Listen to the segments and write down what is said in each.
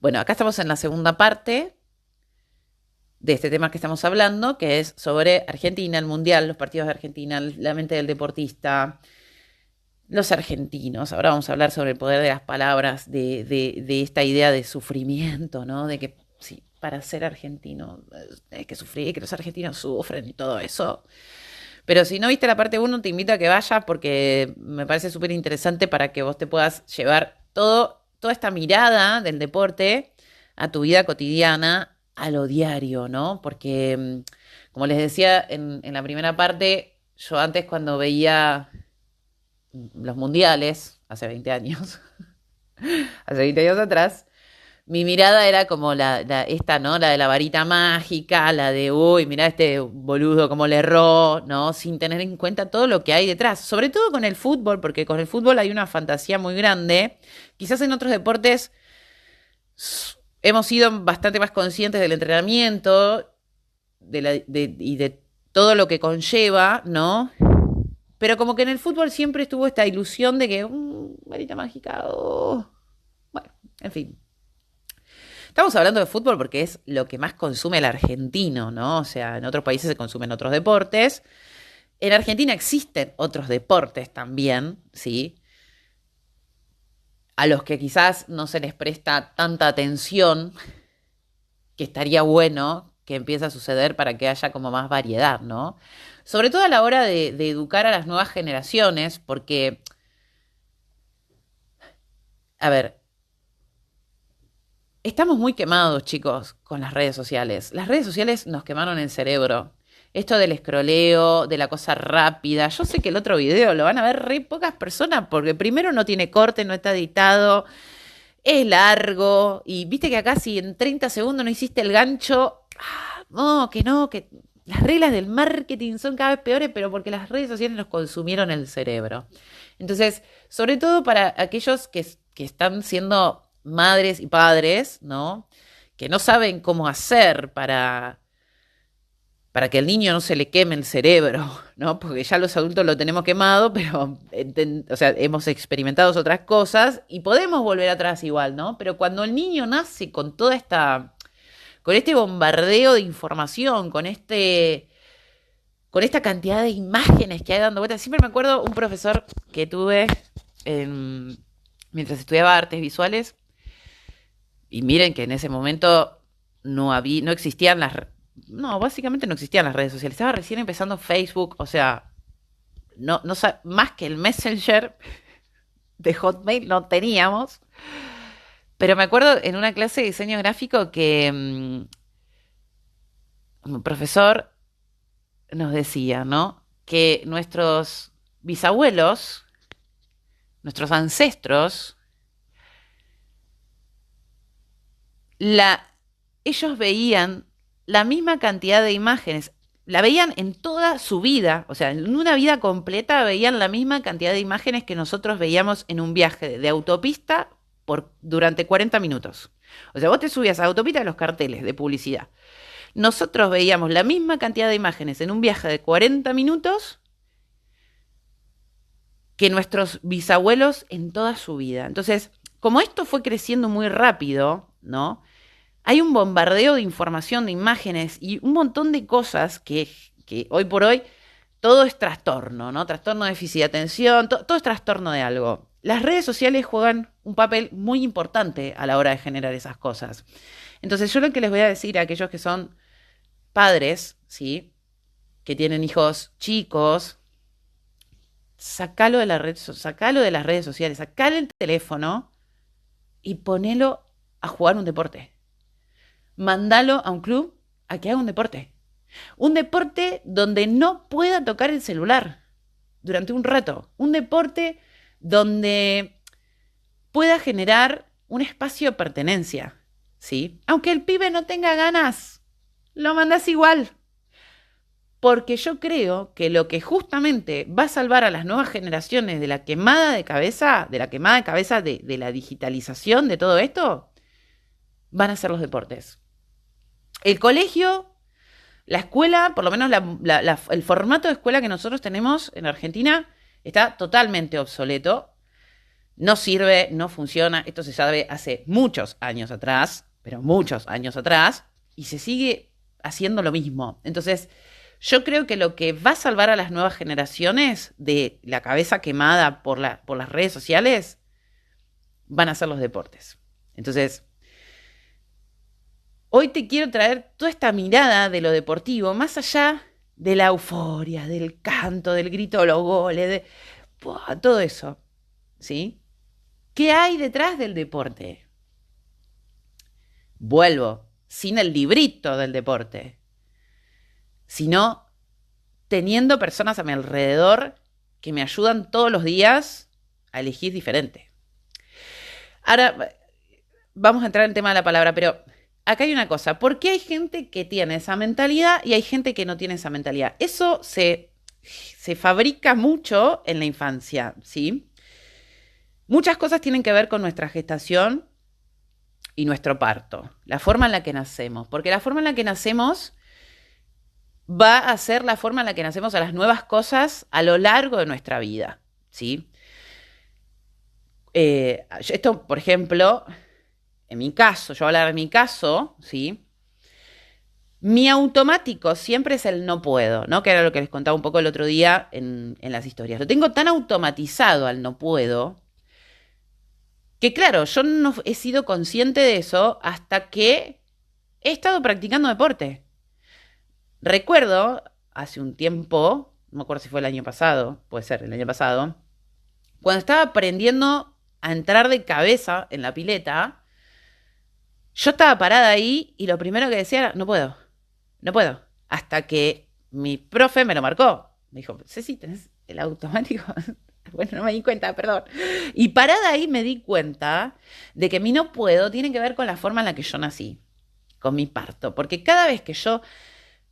Bueno, acá estamos en la segunda parte de este tema que estamos hablando, que es sobre Argentina, el Mundial, los partidos de Argentina, la mente del deportista, los argentinos. Ahora vamos a hablar sobre el poder de las palabras, de esta idea de sufrimiento, ¿no? De que sí, para ser argentino hay que sufrir, que los argentinos sufren y todo eso. Pero si no viste la parte uno, te invito a que vayas porque me parece súper interesante para que vos te puedas llevar toda esta mirada del deporte a tu vida cotidiana, a lo diario, ¿no? Porque, como les decía en la primera parte, yo antes cuando veía los mundiales, hace 20 años, hace 20 años atrás, mi mirada era como esta, ¿no? La de la varita mágica, la de, uy, mirá este boludo cómo le erró, ¿no? Sin tener en cuenta todo lo que hay detrás. Sobre todo con el fútbol, porque con el fútbol hay una fantasía muy grande. Quizás en otros deportes hemos sido bastante más conscientes del entrenamiento y de todo lo que conlleva, ¿no? Pero como que en el fútbol siempre estuvo esta ilusión de que, varita mágica, oh. Bueno, en fin. Estamos hablando de fútbol porque es lo que más consume el argentino, ¿no? O sea, en otros países se consumen otros deportes. En Argentina existen otros deportes también, ¿sí? A los que quizás no se les presta tanta atención, que estaría bueno que empiece a suceder para que haya como más variedad, ¿no? Sobre todo a la hora de educar a las nuevas generaciones, porque, a ver, estamos muy quemados, chicos, con las redes sociales. Las redes sociales nos quemaron el cerebro. Esto del escroleo, de la cosa rápida. Yo sé que el otro video lo van a ver re pocas personas porque primero no tiene corte, no está editado, es largo. Y viste que acá si en 30 segundos no hiciste el gancho, no, que las reglas del marketing son cada vez peores, pero porque las redes sociales nos consumieron el cerebro. Entonces, sobre todo para aquellos que están siendo madres y padres, ¿no? Que no saben cómo hacer para que el niño no se le queme el cerebro, ¿no? Porque ya los adultos lo tenemos quemado, pero o sea, hemos experimentado otras cosas y podemos volver atrás igual, ¿no? Pero cuando el niño nace con toda esta, con este bombardeo de información, con esta cantidad de imágenes que hay dando vueltas, siempre me acuerdo un profesor que tuve mientras estudiaba artes visuales. Y miren que en ese momento no existían básicamente no existían las redes sociales. Estaba recién empezando Facebook, o sea, más que el Messenger de Hotmail no teníamos. Pero me acuerdo en una clase de diseño gráfico que un profesor nos decía, ¿no? Que nuestros bisabuelos, nuestros ancestros, la, ellos veían la misma cantidad de imágenes, la veían en toda su vida, o sea, en una vida completa veían la misma cantidad de imágenes que nosotros veíamos en un viaje de autopista durante 40 minutos. O sea, vos te subías a la autopista de los carteles de publicidad. Nosotros veíamos la misma cantidad de imágenes en un viaje de 40 minutos que nuestros bisabuelos en toda su vida. Entonces, como esto fue creciendo muy rápido, ¿no? Hay un bombardeo de información, de imágenes y un montón de cosas que hoy por hoy todo es trastorno, ¿no? Trastorno de déficit de atención, todo es trastorno de algo. Las redes sociales juegan un papel muy importante a la hora de generar esas cosas. Entonces yo lo que les voy a decir a aquellos que son padres, ¿sí? Que tienen hijos chicos, sacalo de sacalo de las redes sociales, sacalo el teléfono y ponelo a jugar un deporte. Mándalo a un club a que haga un deporte. Un deporte donde no pueda tocar el celular durante un rato. Un deporte donde pueda generar un espacio de pertenencia, ¿sí? Aunque el pibe no tenga ganas, lo mandás igual. Porque yo creo que lo que justamente va a salvar a las nuevas generaciones de la quemada de cabeza, de la digitalización de todo esto, van a ser los deportes. El colegio, la escuela, por lo menos el formato de escuela que nosotros tenemos en Argentina está totalmente obsoleto. No sirve, no funciona. Esto se sabe hace muchos años atrás, pero muchos años atrás, y se sigue haciendo lo mismo. Entonces, yo creo que lo que va a salvar a las nuevas generaciones de la cabeza quemada por las redes sociales van a ser los deportes. Entonces, hoy te quiero traer toda esta mirada de lo deportivo, más allá de la euforia, del canto, del grito de los goles, todo eso, ¿sí? ¿Qué hay detrás del deporte? Vuelvo, sin el librito del deporte, sino teniendo personas a mi alrededor que me ayudan todos los días a elegir diferente. Ahora, vamos a entrar en el tema de la palabra, pero acá hay una cosa. ¿Por qué hay gente que tiene esa mentalidad y hay gente que no tiene esa mentalidad? Eso se fabrica mucho en la infancia, ¿sí? Muchas cosas tienen que ver con nuestra gestación y nuestro parto, la forma en la que nacemos, porque la forma en la que nacemos va a ser la forma en la que nacemos a las nuevas cosas a lo largo de nuestra vida, ¿sí? Esto, por ejemplo, en mi caso, yo voy a hablar de mi caso, ¿sí? Mi automático siempre es el no puedo, ¿no? Que era lo que les contaba un poco el otro día en las historias. Lo tengo tan automatizado al no puedo, que claro, yo no he sido consciente de eso hasta que he estado practicando deporte. Recuerdo, hace un tiempo, no me acuerdo si fue el año pasado, puede ser el año pasado, cuando estaba aprendiendo a entrar de cabeza en la pileta, yo estaba parada ahí y lo primero que decía era, no puedo, no puedo. Hasta que mi profe me lo marcó. Me dijo, Ceci, ¿tenés el automático? Bueno, no me di cuenta, perdón. Y parada ahí me di cuenta de que mi no puedo tiene que ver con la forma en la que yo nací, con mi parto. Porque cada vez que yo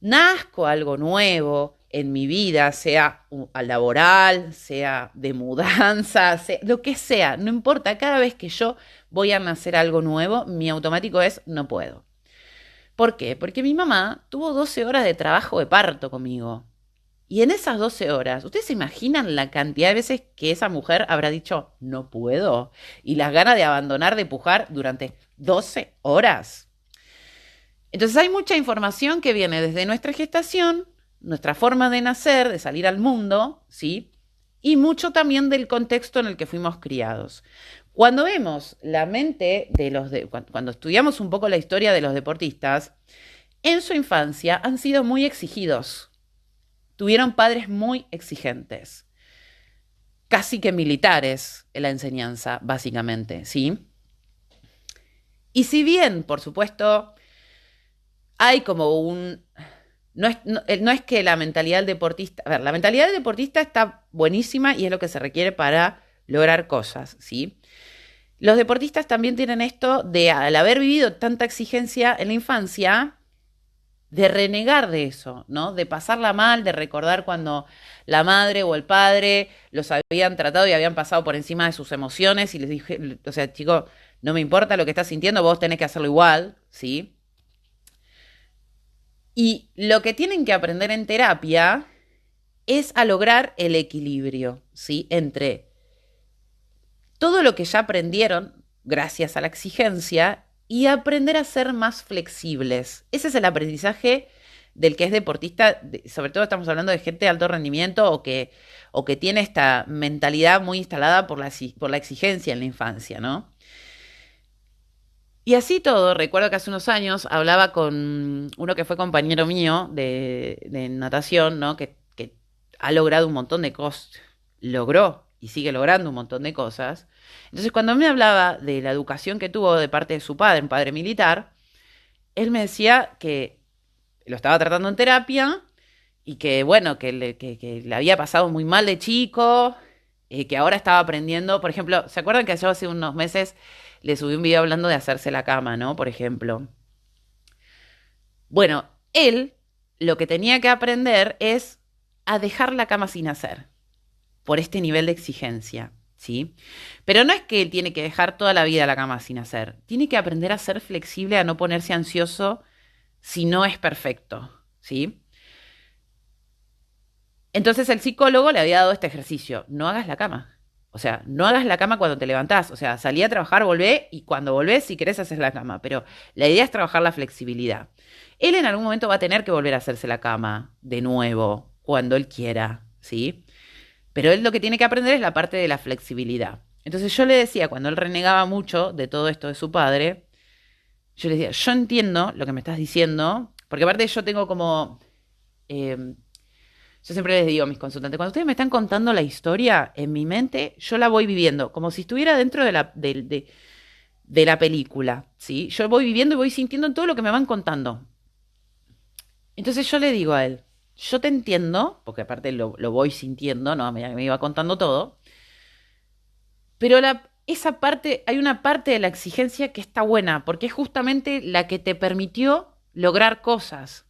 nazco algo nuevo en mi vida, sea laboral, sea de mudanza, sea, lo que sea, no importa, cada vez que yo voy a nacer algo nuevo, mi automático es no puedo. ¿Por qué? Porque mi mamá tuvo 12 horas de trabajo de parto conmigo. Y en esas 12 horas, ¿ustedes se imaginan la cantidad de veces que esa mujer habrá dicho no puedo? Y las ganas de abandonar, de pujar durante 12 horas. Entonces hay mucha información que viene desde nuestra gestación, nuestra forma de nacer, de salir al mundo, ¿sí? Y mucho también del contexto en el que fuimos criados. Cuando vemos la mente cuando estudiamos un poco la historia de los deportistas, en su infancia han sido muy exigidos. Tuvieron padres muy exigentes, casi que militares en la enseñanza, básicamente, ¿sí? Y si bien, por supuesto, hay como no es que la mentalidad del deportista... A ver, la mentalidad del deportista está buenísima y es lo que se requiere para lograr cosas, ¿sí? Los deportistas también tienen esto de, al haber vivido tanta exigencia en la infancia, de renegar de eso, ¿no? De pasarla mal, de recordar cuando la madre o el padre los habían tratado y habían pasado por encima de sus emociones y les dije, o sea, chico, no me importa lo que estás sintiendo, vos tenés que hacerlo igual, ¿sí? Y lo que tienen que aprender en terapia es a lograr el equilibrio, ¿sí? Entre todo lo que ya aprendieron gracias a la exigencia y aprender a ser más flexibles. Ese es el aprendizaje del que es deportista, sobre todo estamos hablando de gente de alto rendimiento o que tiene esta mentalidad muy instalada por la exigencia en la infancia, ¿no? Y así todo, recuerdo que hace unos años hablaba con uno que fue compañero mío de natación, ¿no? Que ha logrado un montón de cosas, logró y sigue logrando un montón de cosas. Entonces, cuando me hablaba de la educación que tuvo de parte de su padre, un padre militar, él me decía que lo estaba tratando en terapia y que, bueno, que le había pasado muy mal de chico, que ahora estaba aprendiendo. Por ejemplo, ¿se acuerdan que yo hace unos meses le subí un video hablando de hacerse la cama, ¿no? Por ejemplo. Bueno, él lo que tenía que aprender es a dejar la cama sin hacer, por este nivel de exigencia, ¿sí? Pero no es que él tiene que dejar toda la vida la cama sin hacer, tiene que aprender a ser flexible, a no ponerse ansioso si no es perfecto, ¿sí? Entonces el psicólogo le había dado este ejercicio, no hagas la cama. O sea, no hagas la cama cuando te levantás. O sea, salí a trabajar, volvé y cuando volvés, si querés, haces la cama. Pero la idea es trabajar la flexibilidad. Él en algún momento va a tener que volver a hacerse la cama de nuevo, cuando él quiera, ¿sí? Pero él lo que tiene que aprender es la parte de la flexibilidad. Entonces yo le decía, cuando él renegaba mucho de todo esto de su padre, yo le decía, yo entiendo lo que me estás diciendo, porque aparte yo tengo como... yo siempre les digo a mis consultantes, cuando ustedes me están contando la historia, en mi mente yo la voy viviendo, como si estuviera dentro de la película, ¿sí? Yo voy viviendo y voy sintiendo todo lo que me van contando. Entonces yo le digo a él, yo te entiendo, porque aparte lo voy sintiendo, ¿no? Me iba contando todo, pero esa parte, hay una parte de la exigencia que está buena, porque es justamente la que te permitió lograr cosas.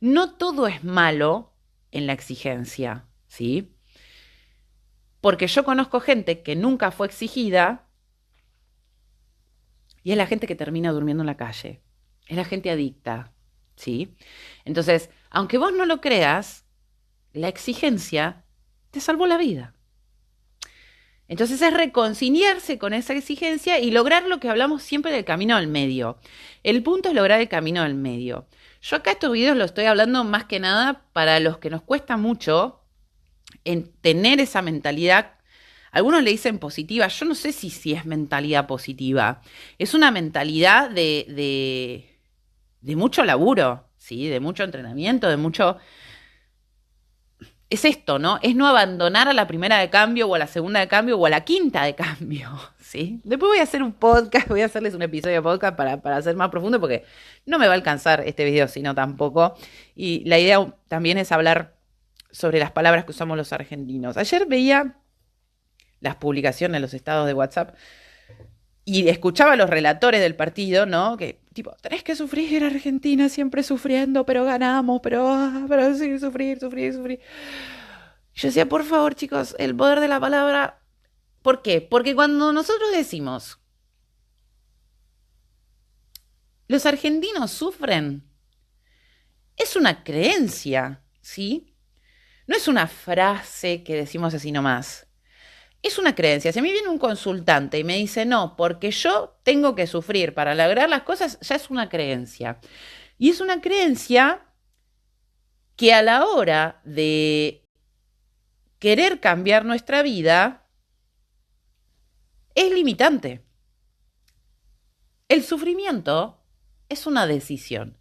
No todo es malo en la exigencia, ¿sí? Porque yo conozco gente que nunca fue exigida y es la gente que termina durmiendo en la calle. Es la gente adicta, ¿sí? Entonces, aunque vos no lo creas, la exigencia te salvó la vida. Entonces es reconciliarse con esa exigencia y lograr lo que hablamos siempre del camino al medio. El punto es lograr el camino al medio. Yo acá estos videos los estoy hablando más que nada para los que nos cuesta mucho en tener esa mentalidad. Algunos le dicen positiva, yo no sé si es mentalidad positiva. Es una mentalidad de mucho laburo, ¿sí? De mucho entrenamiento, de mucho... Es esto, ¿no? Es no abandonar a la primera de cambio o a la segunda de cambio o a la quinta de cambio, ¿sí? Después voy a hacer un podcast, voy a hacerles un episodio de podcast para hacer más profundo porque no me va a alcanzar este video, sino tampoco. Y la idea también es hablar sobre las palabras que usamos los argentinos. Ayer veía las publicaciones, los estados de WhatsApp y escuchaba a los relatores del partido, ¿no? Que tipo, tenés que sufrir, Argentina siempre sufriendo, pero ganamos, pero sí, sufrir. Yo decía, por favor, chicos, el poder de la palabra. ¿Por qué? Porque cuando nosotros decimos, los argentinos sufren, es una creencia, ¿sí? No es una frase que decimos así nomás. Es una creencia. Si a mí viene un consultante y me dice, no, porque yo tengo que sufrir para lograr las cosas, ya es una creencia. Y es una creencia que a la hora de querer cambiar nuestra vida es limitante. El sufrimiento es una decisión.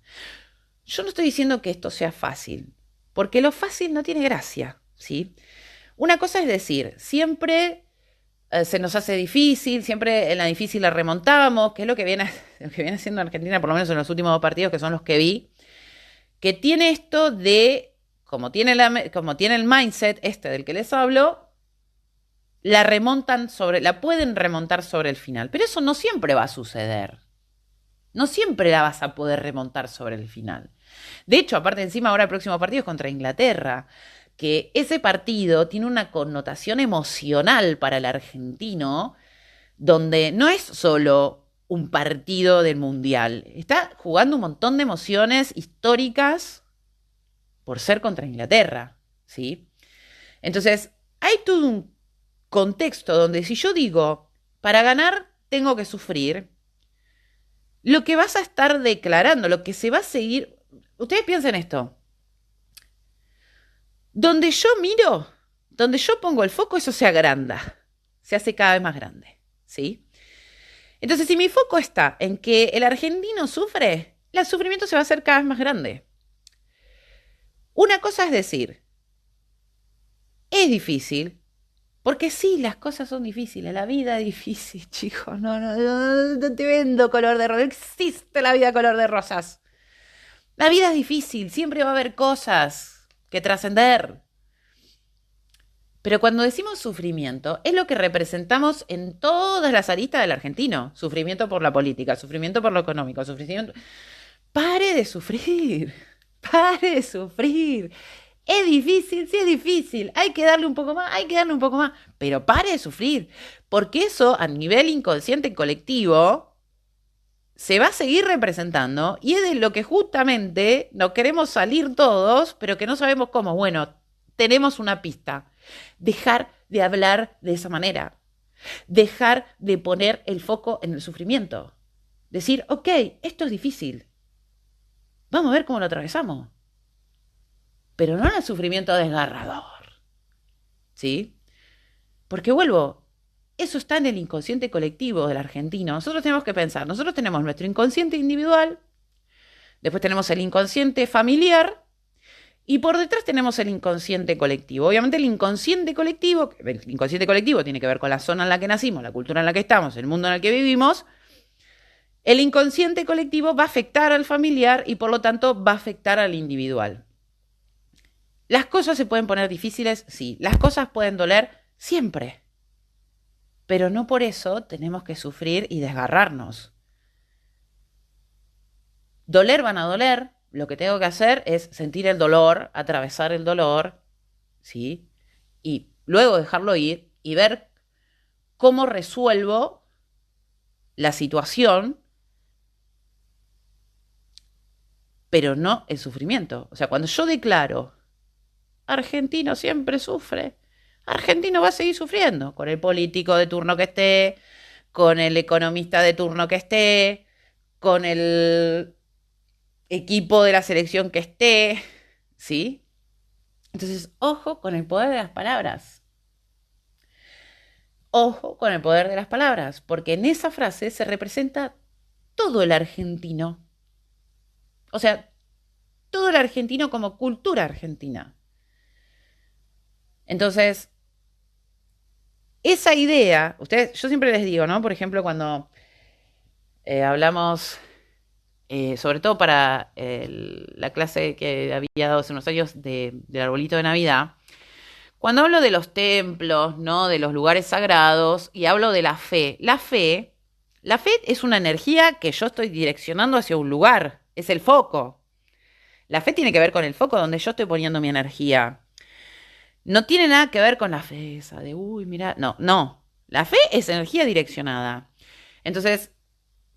Yo no estoy diciendo que esto sea fácil, porque lo fácil no tiene gracia, ¿sí? Una cosa es decir, siempre se nos hace difícil, siempre en la difícil la remontamos, que es lo que viene haciendo Argentina, por lo menos en los últimos 2 partidos, que son los que vi, que tiene esto de, como tiene el mindset este del que les hablo, la pueden remontar sobre el final. Pero eso no siempre va a suceder. No siempre la vas a poder remontar sobre el final. De hecho, aparte encima, ahora el próximo partido es contra Inglaterra, que ese partido tiene una connotación emocional para el argentino, donde no es solo un partido del Mundial. Está jugando un montón de emociones históricas por ser contra Inglaterra, ¿sí? Entonces, hay todo un contexto donde si yo digo, para ganar tengo que sufrir, lo que vas a estar declarando, lo que se va a seguir... Ustedes piensen esto. Donde yo miro, donde yo pongo el foco, eso se agranda, se hace cada vez más grande, ¿sí? Entonces, si mi foco está en que el argentino sufre, el sufrimiento se va a hacer cada vez más grande. Una cosa es decir, es difícil, porque sí, las cosas son difíciles, la vida es difícil, chicos, no te vendo color de rosa, no existe la vida color de rosas. La vida es difícil, siempre va a haber cosas que trascender. Pero cuando decimos sufrimiento, es lo que representamos en todas las aristas del argentino. Sufrimiento por la política, sufrimiento por lo económico, sufrimiento... Pare de sufrir, pare de sufrir. Es difícil, sí es difícil, hay que darle un poco más, pero pare de sufrir, porque eso a nivel inconsciente y colectivo se va a seguir representando y es de lo que justamente no queremos salir todos, pero que no sabemos cómo. Bueno, tenemos una pista, dejar de hablar de esa manera. Dejar de poner el foco en el sufrimiento. Decir, ok, esto es difícil. Vamos a ver cómo lo atravesamos. Pero no en el sufrimiento desgarrador. ¿Sí? Porque vuelvo, eso está en el inconsciente colectivo del argentino. Nosotros tenemos que pensar, nosotros tenemos nuestro inconsciente individual, después tenemos el inconsciente familiar y por detrás tenemos el inconsciente colectivo. Obviamente el inconsciente colectivo tiene que ver con la zona en la que nacimos, la cultura en la que estamos, el mundo en el que vivimos. El inconsciente colectivo va a afectar al familiar y por lo tanto va a afectar al individual. ¿Las cosas se pueden poner difíciles? Sí. ¿Las cosas pueden doler? Siempre. Pero no por eso tenemos que sufrir y desgarrarnos. Doler van a doler. Lo que tengo que hacer es sentir el dolor, atravesar el dolor, ¿sí? Y luego dejarlo ir y ver cómo resuelvo la situación, pero no el sufrimiento. O sea, cuando yo declaro, argentino siempre sufre, argentino va a seguir sufriendo, con el político de turno que esté, con el economista de turno que esté, con el equipo de la selección que esté, ¿sí? Entonces, ojo con el poder de las palabras. Ojo con el poder de las palabras, porque en esa frase se representa todo el argentino. O sea, todo el argentino como cultura argentina. Entonces, esa idea, ustedes, yo siempre les digo, ¿no? Por ejemplo, cuando hablamos, sobre todo para la clase que había dado hace unos años del arbolito de Navidad, cuando hablo de los templos, ¿no? De los lugares sagrados y hablo de la fe es una energía que yo estoy direccionando hacia un lugar, es el foco. La fe tiene que ver con el foco donde yo estoy poniendo mi energía. No tiene nada que ver con la fe esa de, uy, mira, no. La fe es energía direccionada. Entonces,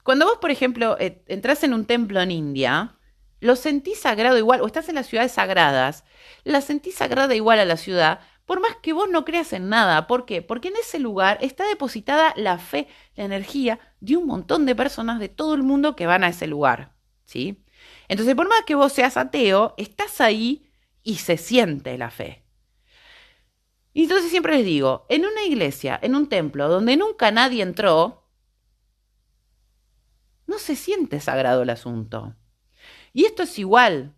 cuando vos, por ejemplo, entras en un templo en India, lo sentís sagrado igual, o estás en las ciudades sagradas, la sentís sagrada igual a la ciudad, por más que vos no creas en nada. ¿Por qué? Porque en ese lugar está depositada la fe, la energía de un montón de personas de todo el mundo que van a ese lugar, ¿sí? Entonces, por más que vos seas ateo, estás ahí y se siente la fe. Y entonces siempre les digo, en una iglesia, en un templo donde nunca nadie entró, no se siente sagrado el asunto. Y esto es igual.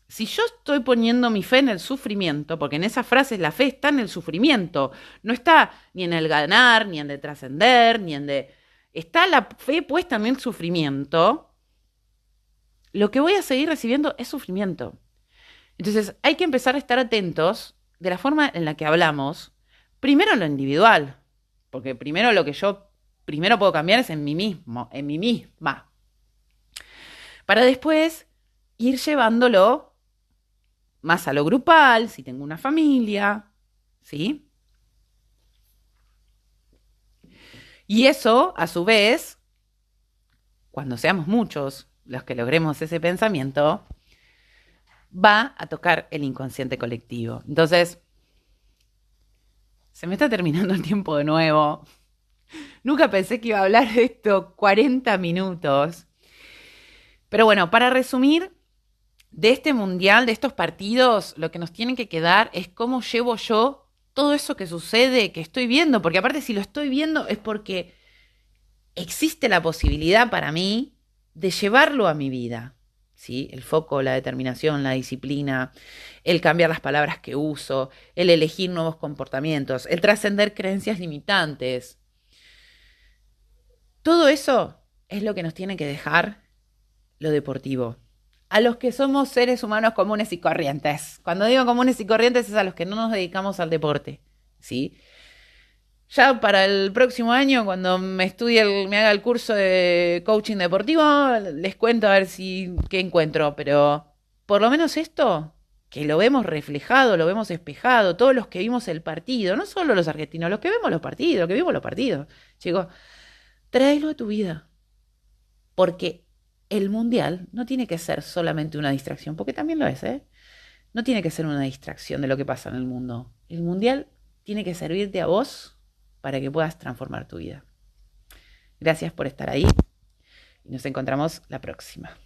Si yo estoy poniendo mi fe en el sufrimiento, porque en esas frases la fe está en el sufrimiento, no está ni en el ganar, ni en el trascender, ni en de... Está la fe puesta en el sufrimiento, lo que voy a seguir recibiendo es sufrimiento. Entonces hay que empezar a estar atentos de la forma en la que hablamos, primero en lo individual, porque primero lo que yo primero puedo cambiar es en mí mismo, en mí misma, para después ir llevándolo más a lo grupal, si tengo una familia, ¿sí? Y eso, a su vez, cuando seamos muchos los que logremos ese pensamiento, va a tocar el inconsciente colectivo. Entonces, se me está terminando el tiempo de nuevo. Nunca pensé que iba a hablar de esto 40 minutos. Pero bueno, para resumir, de este mundial, de estos partidos, lo que nos tiene que quedar es cómo llevo yo todo eso que sucede, que estoy viendo. Porque aparte, si lo estoy viendo es porque existe la posibilidad para mí de llevarlo a mi vida, ¿sí? El foco, la determinación, la disciplina, el cambiar las palabras que uso, el elegir nuevos comportamientos, el trascender creencias limitantes. Todo eso es lo que nos tiene que dejar lo deportivo. A los que somos seres humanos comunes y corrientes. Cuando digo comunes y corrientes es a los que no nos dedicamos al deporte, ¿sí? Ya para el próximo año, cuando me haga el curso de coaching deportivo, les cuento a ver qué encuentro. Pero por lo menos esto, que lo vemos reflejado, lo vemos espejado, todos los que vimos el partido, no solo los argentinos, los que vemos los partidos, los que vimos los partidos. Chicos, tráelo a tu vida. Porque el mundial no tiene que ser solamente una distracción, porque también lo es, ¿eh? No tiene que ser una distracción de lo que pasa en el mundo. El mundial tiene que servirte a vos para que puedas transformar tu vida. Gracias por estar ahí y nos encontramos la próxima.